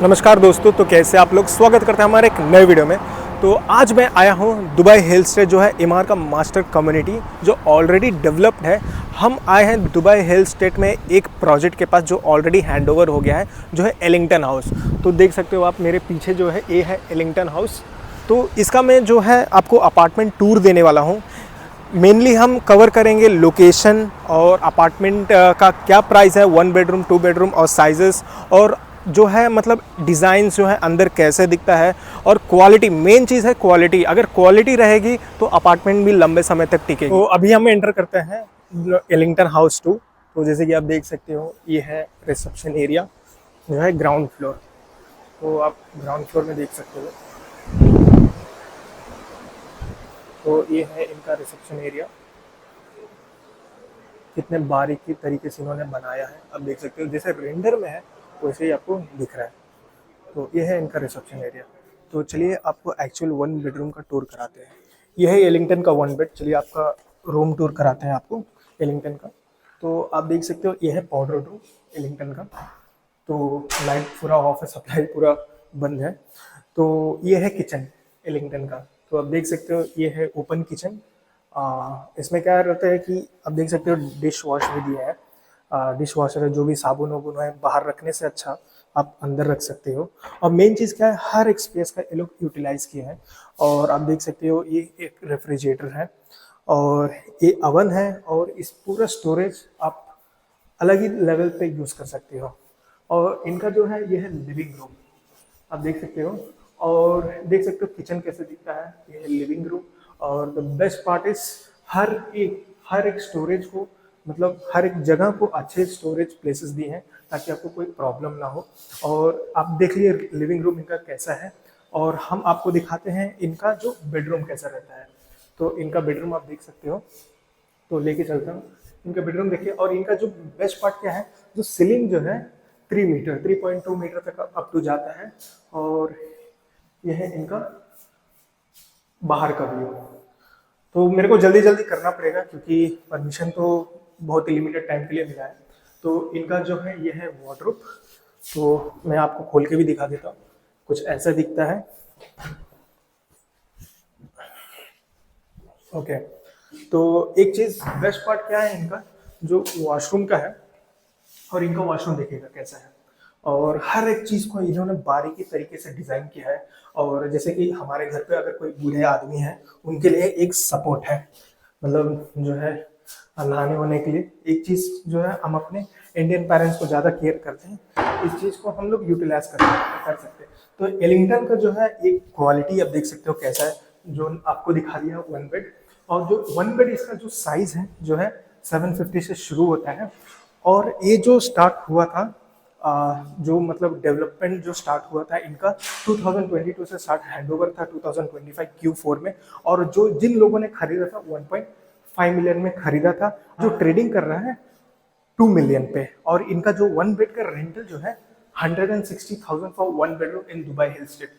नमस्कार दोस्तों, तो कैसे आप लोग। स्वागत करते हैं हमारे एक नए वीडियो में। तो आज मैं आया हूँ दुबई हिल स्टेट जो है इमार का मास्टर कम्युनिटी जो ऑलरेडी डेवलप्ड है। हम आए हैं दुबई हिल स्टेट में एक प्रोजेक्ट के पास जो ऑलरेडी हैंडओवर हो गया है, जो है एलिंगटन हाउस। तो देख सकते हो आप मेरे पीछे जो है ये है एलिंगटन हाउस। तो इसका मैं जो है आपको अपार्टमेंट टूर देने वाला हूँ। मेनली हम कवर करेंगे लोकेशन और अपार्टमेंट का क्या प्राइस है, 1 बेडरूम 2 बेडरूम और साइजेस, और जो है मतलब डिज़ाइन जो है अंदर कैसे दिखता है, और क्वालिटी। मेन चीज़ है क्वालिटी। अगर क्वालिटी रहेगी तो अपार्टमेंट भी लंबे समय तक टिकेगी। तो अभी हम एंटर करते हैं एलिंगटन हाउस 2। तो जैसे कि आप देख सकते हो ये है रिसेप्शन एरिया जो है ग्राउंड फ्लोर। तो आप ग्राउंड फ्लोर में देख सकते हो। तो ये है इनका रिसेप्शन एरिया। कितने बारीकी तरीके से इन्होंने बनाया है आप देख सकते हो। जैसे रेंडर में है वैसे ही आपको दिख रहा है। तो ये है इनका रिसेप्शन एरिया। तो चलिए आपको एक्चुअल 1 बेडरूम का टूर कराते हैं। ये है एलिंगटन का 1 बेड। चलिए आपका रूम टूर कराते हैं आपको एलिंगटन का। तो आप देख सकते हो ये है पाउडर रूम एलिंगटन का। तो लाइट पूरा ऑफ है, सप्लाई पूरा बंद है। तो ये है किचन एलिंगटन का। तो आप देख सकते हो ये है ओपन किचन। इसमें क्या रहता है कि आप देख सकते हो डिश वॉश भी दिया है। डिश वॉशर है, जो भी साबुन वाबुन है बाहर रखने से अच्छा आप अंदर रख सकते हो। और मेन चीज़ क्या है, हर एक स्पेस का ये लोग यूटिलाइज किए हैं। और आप देख सकते हो ये एक रेफ्रिजरेटर है और ये अवन है, और इस पूरा स्टोरेज आप अलग ही लेवल पे यूज़ कर सकते हो। और इनका जो है ये है लिविंग रूम, आप देख सकते हो। और देख सकते हो किचन कैसे दिखता है, ये है लिविंग रूम। और द बेस्ट पार्ट इज हर एक स्टोरेज को, मतलब हर एक जगह को अच्छे स्टोरेज प्लेसेस दिए हैं ताकि आपको कोई प्रॉब्लम ना हो। और आप देख लिए लिविंग रूम इनका कैसा है, और हम आपको दिखाते हैं इनका जो बेडरूम कैसा रहता है। तो इनका बेडरूम आप देख सकते हो। तो लेके चलता हूँ इनका बेडरूम देखिए। और इनका जो बेस्ट पार्ट क्या है, जो सीलिंग जो है 3.2 मीटर तक अप टू जाता है। और यह है इनका बाहर का व्यू। तो मेरे को जल्दी जल्दी करना पड़ेगा क्योंकि परमिशन तो बहुत ही लिमिटेड टाइम के लिए मिला है। तो इनका जो है ये है वार्डरोब। तो मैं आपको खोल के भी दिखा देता हूँ। कुछ ऐसा दिखता है। ओके। तो एक चीज़ बेस्ट पार्ट क्या है इनका, जो वॉशरूम का है। और इनका वॉशरूम देखिएगा कैसा है। और हर एक चीज़ को इन्होंने बारीकी तरीके से डिज़ाइन किया है। और जैसे कि हमारे घर पे अगर कोई बूढ़े आदमी है उनके लिए एक सपोर्ट है, मतलब जो है नहाने होने के लिए एक चीज़ जो है, हम अपने इंडियन पेरेंट्स को ज़्यादा केयर करते हैं, इस चीज़ को हम लोग यूटिलाइज कर सकते हैं। तो एलिंगटन का जो है एक क्वालिटी आप देख सकते हो कैसा है, जो आपको दिखा दिया 1 बेड। और जो 1 बेड इसका जो साइज़ है जो है 750 से शुरू होता है। और ये जो स्टार्ट हुआ था, जो मतलब डेवलपमेंट जो स्टार्ट हुआ था इनका 2022 से स्टार्ट हैंडओवर था 2025 Q4 में। और जो जिन लोगों ने खरीदा था 1.5 मिलियन में खरीदा था, जो ट्रेडिंग कर रहा है 2 मिलियन पे। और इनका जो 1 बेड का रेंटल जो है 160,000 for 1 bedroom in Dubai hill state.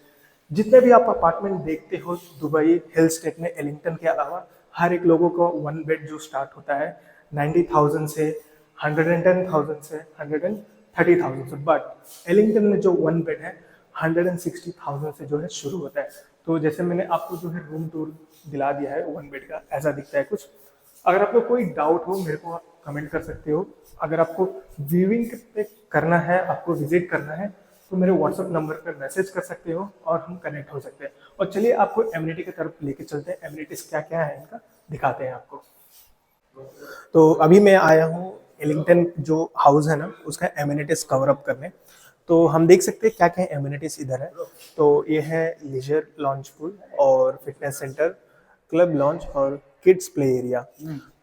जितने भी आप अपार्टमेंट देखते हो दुबई हिल स्टेट में एलिंगटन के अलावा, हर एक लोगों को 1 बेड जो स्टार्ट होता है 90,000 से, 110,000 से, 130,000 से। बट एलिंगटन में जो 1 बेड है 160,000 से जो है शुरू होता है। तो जैसे मैंने आपको जो है रूम टूर दिला दिया है 1 बेड का, ऐसा दिखता है कुछ। अगर आपको कोई डाउट हो मेरे को आप कमेंट कर सकते हो। अगर आपको व्यूइंग पे करना है, आपको विजिट करना है, तो मेरे व्हाट्सएप नंबर पर मैसेज कर सकते हो और हम कनेक्ट हो सकते हैं। और चलिए आपको एमिनिटी की तरफ लेके चलते हैं। एमिनिटीज क्या क्या है इनका दिखाते हैं आपको। तो अभी मैं आया हूँ एलिंगटन जो हाउस है ना, उसका एमिनिटीज कवर अप करने। तो हम देख सकते हैं क्या क्या एमिनिटीज इधर है। तो ये है लीजर लॉन्च पूल और फिटनेस सेंटर, क्लब लॉन्च और किड्स प्ले एरिया।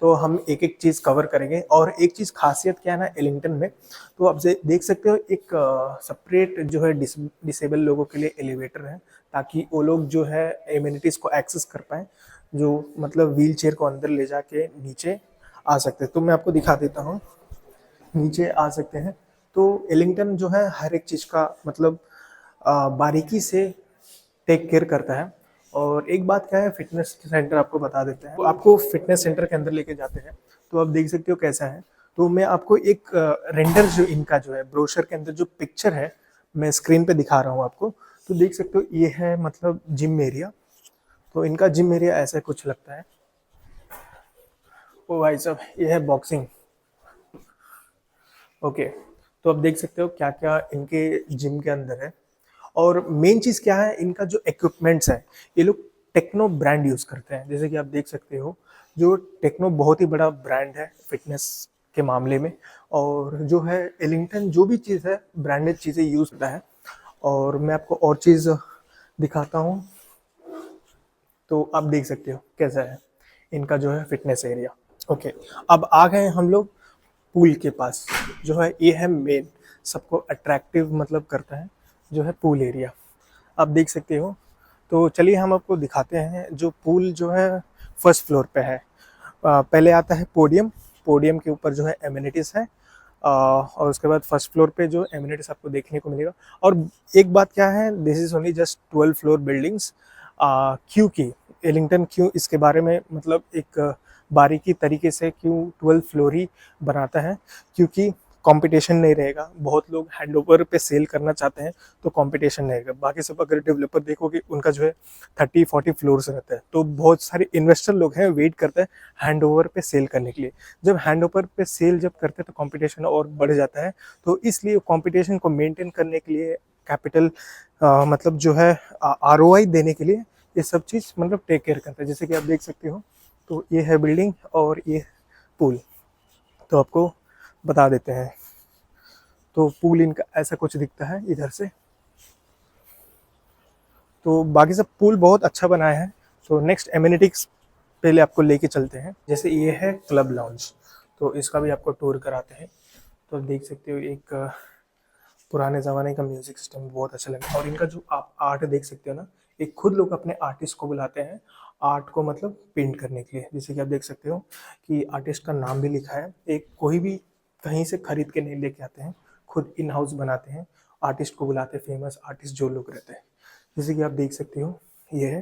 तो हम एक एक चीज़ कवर करेंगे। और एक चीज़ खासियत क्या है ना एलिंगटन में, तो आप देख सकते हो एक सेपरेट जो है डिसेबल लोगों के लिए एलिवेटर है, ताकि वो लोग जो है एमिनिटीज़ को एक्सेस कर पाए, जो मतलब व्हील चेयर को अंदर ले जाके नीचे आ सकते हैं। तो मैं आपको दिखा देता हूँ, नीचे आ सकते हैं। तो एलिंगटन जो है हर एक चीज़ का मतलब बारीकी से टेक केयर करता है। और एक बात क्या है, फिटनेस सेंटर आपको बता देते हैं। तो आपको फिटनेस सेंटर के अंदर लेके जाते हैं। तो आप देख सकते हो कैसा है। तो मैं आपको एक रेंडर जो इनका जो है ब्रोशर के अंदर जो पिक्चर है मैं स्क्रीन पे दिखा रहा हूँ आपको। तो देख सकते हो ये है मतलब जिम एरिया। तो इनका जिम एरिया ऐसा कुछ लगता है। ओ भाई साहब, ये है बॉक्सिंग। ओके, तो अब देख सकते हो क्या क्या इनके जिम के अंदर है। और मेन चीज़ क्या है, इनका जो इक्विपमेंट्स है, ये लोग टेक्नो ब्रांड यूज़ करते हैं। जैसे कि आप देख सकते हो, जो टेक्नो बहुत ही बड़ा ब्रांड है फिटनेस के मामले में। और जो है एलिंगटन जो भी चीज़ है ब्रांडेड चीज़ें यूज़ करता है। और मैं आपको और चीज़ दिखाता हूँ। तो आप देख सकते हो कैसा है इनका जो है फिटनेस एरिया। ओके, अब आ गए हम लोग पूल के पास। जो है ये है मेन, सबको अट्रैक्टिव मतलब करता है जो है पूल एरिया। आप देख सकते हो। तो चलिए हम आपको दिखाते हैं। जो पूल जो है फर्स्ट फ्लोर पे है। पहले आता है पोडियम। पोडियम के ऊपर जो है एमिनिटीज़ है। और उसके बाद फर्स्ट फ्लोर पे जो एमिनिटीज़ आपको देखने को मिलेगा। और एक बात क्या है, this is only just 12 floor buildings. क्योंकि एलिंगटन क्यों इसके बारे में मतलब एक बारीकी तरीके से क्यों 12 फ्लोर ही बनाता है, क्योंकि कंपटीशन नहीं रहेगा। बहुत लोग हैंडओवर पे सेल करना चाहते हैं, तो कंपटीशन नहीं रहेगा। बाकी सब अगर डेवलपर देखोगे उनका जो है 30-40 फ्लोर्स रहता है। तो बहुत सारे इन्वेस्टर लोग हैं वेट करते हैं हैंडओवर पे सेल करने के लिए। जब हैंडओवर पे सेल जब करते हैं तो कंपटीशन और बढ़ जाता है। तो इसलिए कंपटीशन को मेंटेन करने के लिए कैपिटल मतलब जो है आरओआई देने के लिए ये सब चीज़ मतलब टेक केयर करता है। जैसे कि आप देख सकते हो, तो ये है बिल्डिंग और ये पूल। तो आपको बता देते हैं। तो पूल इनका ऐसा कुछ दिखता है इधर से। तो बाकी सब पूल बहुत अच्छा बनाया है। तो नेक्स्ट एमिनिटीज पहले आपको लेके चलते हैं। जैसे ये है क्लब लाउंज, तो इसका भी आपको टूर कराते हैं। तो आप देख सकते हो एक पुराने ज़माने का म्यूज़िक सिस्टम बहुत अच्छा लगा। और इनका जो आप आर्ट देख सकते हो ना, एक खुद लोग अपने आर्टिस्ट को बुलाते हैं आर्ट को मतलब पेंट करने के लिए। जैसे कि आप देख सकते हो कि आर्टिस्ट का नाम भी लिखा है। एक कोई भी कहीं से खरीद के नहीं लेके आते हैं, खुद इन हाउस बनाते हैं। आर्टिस्ट को बुलाते हैं, फेमस आर्टिस्ट जो लोग रहते हैं। जैसे कि आप देख सकते हो ये है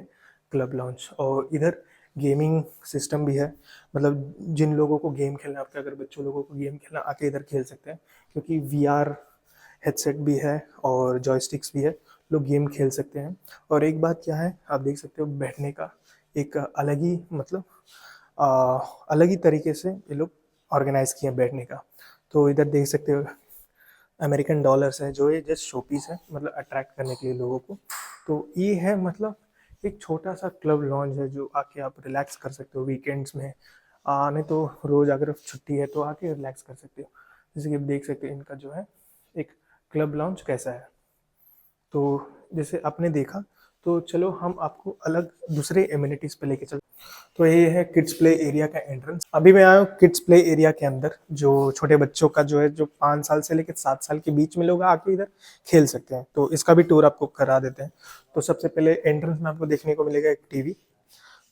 क्लब लाउंज। और इधर गेमिंग सिस्टम भी है। मतलब जिन लोगों को गेम खेलना, आपके अगर बच्चों लोगों को गेम खेलना आके इधर खेल सकते हैं, क्योंकि वीआर हेडसेट भी है और जॉयस्टिक्स भी है, लोग गेम खेल सकते हैं। और एक बात क्या है, आप देख सकते हो बैठने का एक अलग ही मतलब अलग ही तरीके से ये लोग ऑर्गेनाइज किए हैं बैठने का। तो इधर देख सकते हो अमेरिकन डॉलर्स है, जो ये जस्ट शोपीस है मतलब अट्रैक्ट करने के लिए लोगों को। तो ये है मतलब एक छोटा सा क्लब लॉन्ज है, जो आके आप रिलैक्स कर सकते हो वीकेंड्स में। नहीं तो रोज़ अगर छुट्टी है तो आके रिलैक्स कर सकते हो। जैसे कि आप देख सकते हो इनका जो है एक क्लब लॉन्च कैसा है। तो जैसे आपने देखा, तो चलो हम आपको अलग दूसरे एमिनिटीज़ पे लेके चलते। तो ये है किड्स प्ले एरिया का एंट्रेंस। अभी मैं आया हूँ किड्स प्ले एरिया के अंदर, जो छोटे बच्चों का जो है, जो 5 साल से लेकर 7 साल के बीच में लोग आके इधर खेल सकते हैं। तो इसका भी टूर आपको करा देते हैं। तो सबसे पहले एंट्रेंस में आपको देखने को मिलेगा एक टीवी।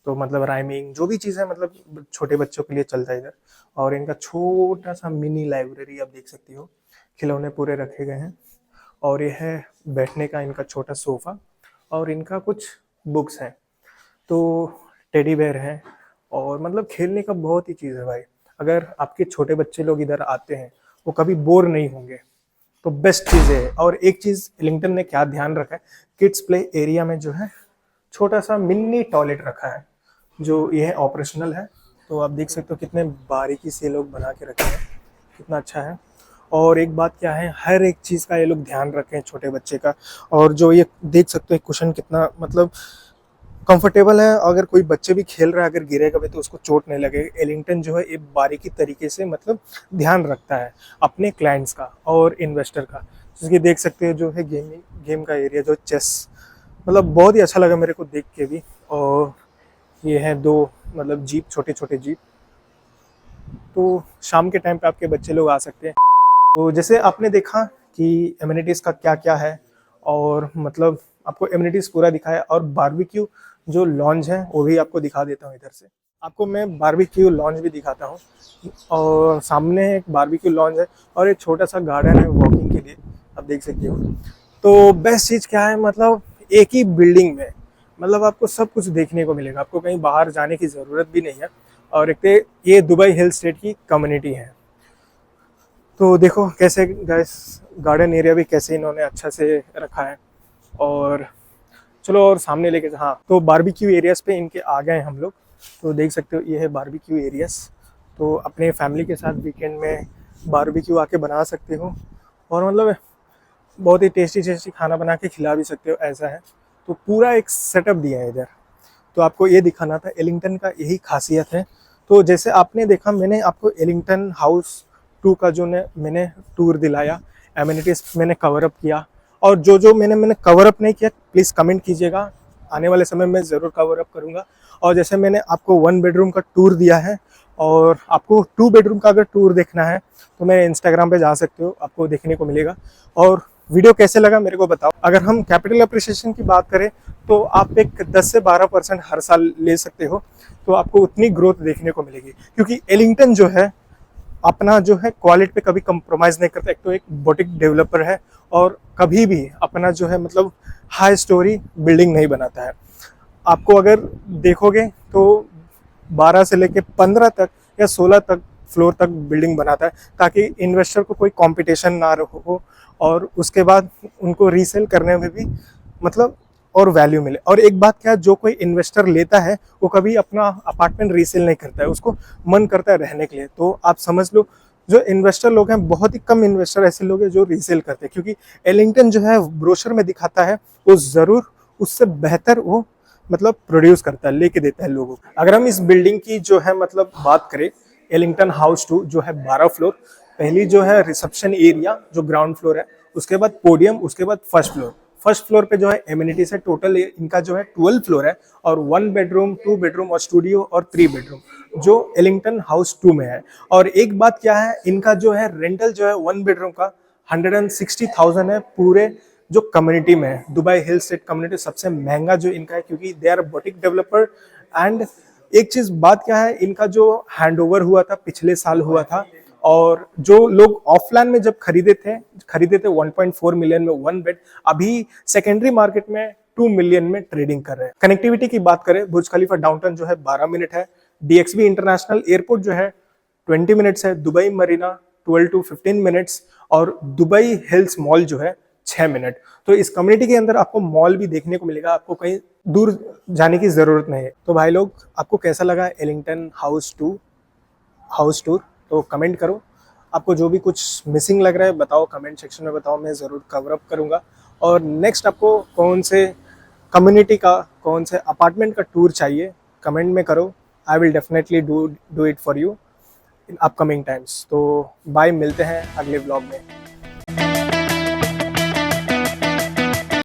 तो मतलब राइमिंग जो भी चीज़ है मतलब छोटे बच्चों के लिए चलता है इधर। और इनका छोटा सा मिनी लाइब्रेरी आप देख सकती हो, खिलौने पूरे रखे गए हैं। और ये है बैठने का इनका छोटा सोफ़ा। और इनका कुछ बुक्स हैं। तो टेडी बेयर है। और मतलब खेलने का बहुत ही चीज़ है भाई। अगर आपके छोटे बच्चे लोग इधर आते हैं, वो कभी बोर नहीं होंगे। तो बेस्ट चीज़ है। और एक चीज़ एलिंगटन ने क्या ध्यान रखा है, किड्स प्ले एरिया में जो है छोटा सा मिनी टॉयलेट रखा है, जो ये है ऑपरेशनल है। तो आप देख सकते हो कितने बारीकी से लोग बना के रखे हैं, कितना अच्छा है। और एक बात क्या है, हर एक चीज़ का ये लोग ध्यान रखे हैं छोटे बच्चे का। और जो ये देख सकते हो कुशन कितना मतलब कंफर्टेबल है। अगर कोई बच्चे भी खेल रहा है, अगर गिरेगा भी तो उसको चोट नहीं लगेगी। एलिंगटन जो है ये बारीकी तरीके से मतलब ध्यान रखता है अपने क्लाइंट्स का और इन्वेस्टर का। जैसे कि देख सकते हैं जो है गेम का एरिया, जो चेस, मतलब बहुत ही अच्छा लगा मेरे को देख के भी। और ये है 2 मतलब जीप, छोटे छोटे जीप। तो शाम के टाइम पे आपके बच्चे लोग आ सकते हैं। तो जैसे आपने देखा कि एमिनिटीज़ का क्या क्या है, और मतलब आपको एमिनिटीज़ पूरा दिखाया। और बारबेक्यू जो लॉन्ज है वो भी आपको दिखा देता हूँ इधर से। आपको मैं बारबेक्यू लॉन्ज भी दिखाता हूँ। और सामने एक बारबेक्यू लॉन्ज है और एक छोटा सा गार्डन है वॉकिंग के लिए, आप देख सकते हो। तो बेस्ट चीज़ क्या है, मतलब एक ही बिल्डिंग में मतलब आपको सब कुछ देखने को मिलेगा। आपको कहीं बाहर जाने की ज़रूरत भी नहीं है। और एक तो ये दुबई हिल स्टेट की कम्युनिटी है। तो देखो कैसे गैस गार्डन एरिया भी कैसे इन्होंने अच्छा से रखा है। और चलो और सामने लेके, हाँ तो बारबेक्यू एरियाज पे इनके आ गए हम लोग। तो देख सकते हो ये है बारबेक्यू एरियाज। तो अपने फैमिली के साथ वीकेंड में बारबेक्यू आके बना सकते हो और मतलब बहुत ही टेस्टी टेस्टी खाना बना के खिला भी सकते हो, ऐसा है। तो पूरा एक सेटअप दिया है इधर। तो आपको ये दिखाना था, एलिंगटन का यही खासियत है। तो जैसे आपने देखा, मैंने आपको एलिंगटन हाउस 2 का जो मैंने टूर दिलाया, एमिनिटीज मैंने कवर अप किया। और जो जो मैंने कवर अप नहीं किया प्लीज़ कमेंट कीजिएगा, आने वाले समय में ज़रूर कवर अप करूँगा। और जैसे मैंने आपको 1 बेडरूम का टूर दिया है, और आपको 2 बेडरूम का अगर टूर देखना है तो मेरे इंस्टाग्राम पे जा सकते हो, आपको देखने को मिलेगा। और वीडियो कैसे लगा मेरे को बताओ। अगर हम कैपिटल अप्रिसिएशन की बात करें तो आप एक 10 से 12% हर साल ले सकते हो, तो आपको उतनी ग्रोथ देखने को मिलेगी। क्योंकि एलिंगटन जो है अपना जो है क्वालिटी पे कभी कंप्रोमाइज़ नहीं करता। एक तो एक बुटीक डेवलपर है और कभी भी अपना जो है मतलब हाई स्टोरी बिल्डिंग नहीं बनाता है। आपको अगर देखोगे तो 12 से लेके 15 तक या 16 तक फ्लोर तक बिल्डिंग बनाता है, ताकि इन्वेस्टर को कोई कंपटीशन ना हो और उसके बाद उनको रीसेल करने में भी मतलब और वैल्यू मिले। और एक बात क्या है, जो कोई इन्वेस्टर लेता है वो कभी अपना अपार्टमेंट रीसेल नहीं करता है, उसको मन करता है रहने के लिए। तो आप समझ लो जो इन्वेस्टर लोग हैं, बहुत ही कम इन्वेस्टर ऐसे लोग हैं जो रीसेल करते हैं, क्योंकि एलिंगटन जो है ब्रोशर में दिखाता है वो ज़रूर उससे बेहतर वो मतलब प्रोड्यूस करता है, लेके देता है लोगों को। अगर हम इस बिल्डिंग की जो है मतलब बात करें, एलिंगटन हाउस 2 जो है 12 फ्लोर, पहली जो है रिसेप्शन एरिया जो ग्राउंड फ्लोर है, उसके बाद पोडियम, उसके बाद फर्स्ट फ्लोर। फर्स्ट फ्लोर पे जो है एमिनिटीज है, टोटल इनका जो है 12 फ्लोर है, और 1 बेडरूम 2 बेडरूम और स्टूडियो और 3 बेडरूम जो एलिंगटन हाउस 2 में है। और एक बात क्या है, इनका जो है रेंटल जो है 1 बेडरूम का 160,000 है पूरे जो कम्युनिटी में है। दुबई हिल स्टेट कम्युनिटी सबसे महंगा जो इनका है, क्योंकि they are boutique developer. And एक चीज बात क्या है, इनका जो हैंडओवर हुआ था पिछले साल हुआ था, और जो लोग ऑफलाइन में जब खरीदे थे 1.4 मिलियन में 1 बेड, अभी सेकेंडरी मार्केट में 2 मिलियन में ट्रेडिंग कर रहे हैं। कनेक्टिविटी की बात करें, बुर्ज खलीफा डाउनटाउन जो है 12 मिनट है, डीएक्सबी इंटरनेशनल एयरपोर्ट जो है 20 मिनट्स है, दुबई मरीना 12 to 15 मिनट्स, और दुबई हिल्स मॉल जो है 6 मिनट। तो इस कम्युनिटी के अंदर आपको मॉल भी देखने को मिलेगा, आपको कहीं दूर जाने की जरूरत नहीं है। तो भाई लोग, आपको कैसा लगा एलिंगटन हाउस 2 हाउस टूर, तो कमेंट करो। आपको जो भी कुछ मिसिंग लग रहा है बताओ, कमेंट सेक्शन में बताओ, मैं ज़रूर कवर अप करूँगा। और नेक्स्ट आपको कौन से कम्युनिटी का, कौन से अपार्टमेंट का टूर चाहिए कमेंट में करो। I will definitely do it for you in upcoming times. तो बाय, मिलते हैं अगले व्लॉग में।